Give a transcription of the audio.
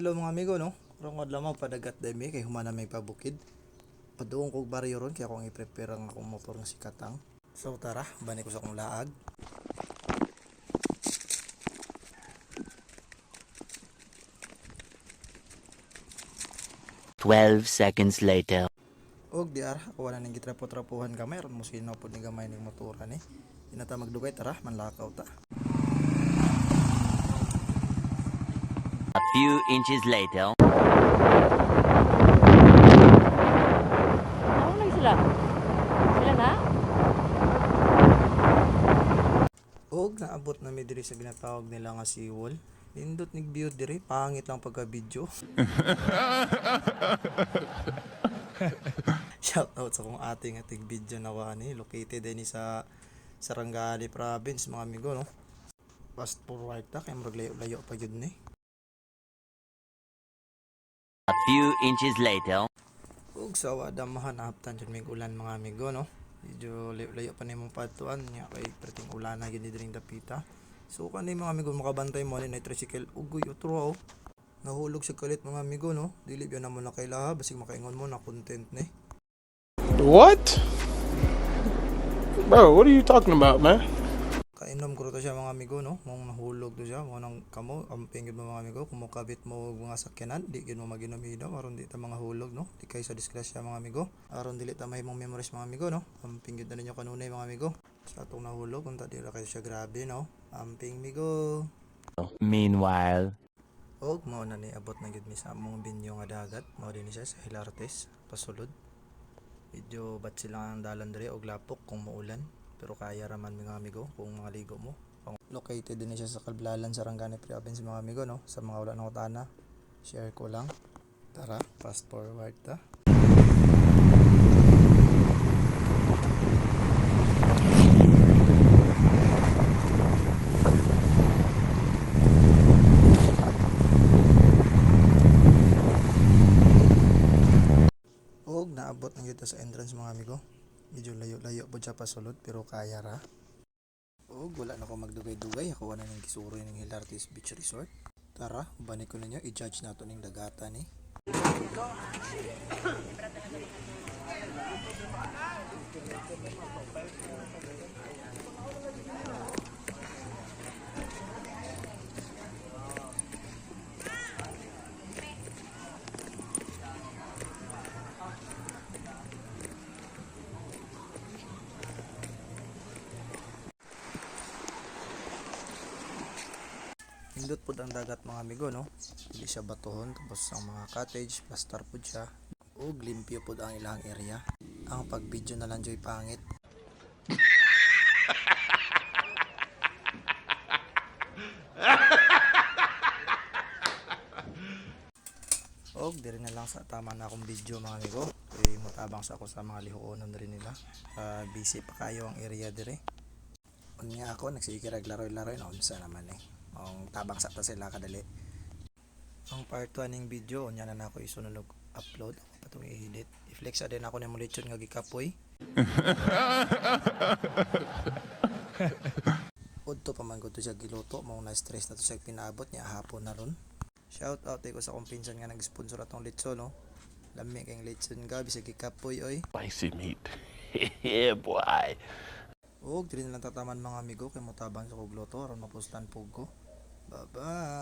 adlaw mga amigo no. Karong adlaw mo padagat dami kay humana may pabukid. Paduong kog baryo ron kaya akong i-prepare ang akong motor nga si Katang. So tara, bani ko sa akong laag. "12 seconds later." Og di ara, ako wala nang gitrapo-trapuhan kamay ron mo sinaw pod ni gamay ning motora ni. Inata magdugay tara, manlakaw ta. A few inches later. Ano lang sila? Sila na? Og naabot na mi diri sa ginatawag nila nga seawall. Nindot nig view diri, pangit lang pagka video. Shout out sa kong ating video na wani, located din sa Sarangani province mga amigo no. Fast forward ta kay murag layo-layo pa jud ni. A few inches later. Ug sa wada mahanaptan jud mig ulan mga amigo no. Medyo layo pa nimong patuan nya kay perting ulan na gyud diring dapita. So kanay mga amigo makabantay mo ni tricycle ugoy utro oh. Nahulog sa kalit mga amigo no. Dili biya na mo na kailaha basig makaingon mo na content ni. What? Bro, what are you talking about, man? Kainom ko to siya mga amigo no. Mong nahulog to siya mo nang kamo amping gyud mo mga amigo kung mokabit mo og mga sakyanan di gyud mo maginom-inom aron di ta mga hulog no. Di kay sa disgrasya mga amigo. Aron dili ta mahimong memories mga amigo no. Amping gyud na ninyo kanunay mga amigo. Sa atong nahulog unta di ra kay siya grabe no. Amping migo. Meanwhile. Og mao na ni abot na gyud mi sa among binyo nga dagat. Mao din siya sa Hilartes pasulod. Medyo bat sila ang dalan diri og lapok kung maulan. Pero kaya raman mga amigo kung mga ligo mo. Located din siya sa Kalblalan, Sarangani province mga amigo no. Sa mga wala nang utana, share ko lang. Tara, fast forward ta. Og naabot na kita sa entrance mga amigo. Medyo layo-layo po siya pasulod pero kaya ra. Og wala na ko magdugay-dugay. Ako wala nang gisuroy ng Hilartes Beach Resort. Tara, bani ko ninyo i-judge nato ning dagatan ni. Indot po ang dagat mga amigo no. Dili siya batohon tapos ang mga cottage plaster po siya. Ug limpyo po ang ilang area. Ang pag-video na lang joy pangit. Og diri na lang sa tama na akong video mga amigo. Kay motabang sa ako sa mga lihuonon rin nila. Busy pa kayo ang area dire. Unya ako nagsikirag laroy-laroy na unsa naman eh. Ang tabang sa ta sila kadali. Ang part 1 ning video unya na nako isunog upload ako patong i-edit. I-flex din ako nimo lechon nga gikapoy. Udto pa man gud to siya giluto mao na stress na to siya pinaabot niya hapon na ron. Shout out ko sa kumpinsan nga nag-sponsor atong lechon no. Lami kay lechon ga bisag gikapoy oy. Spicy meat. Yeah, boy. Og dili na lang tataman mga amigo kay motabang sa kog luto aron mapuslan pug ko. Bye-bye.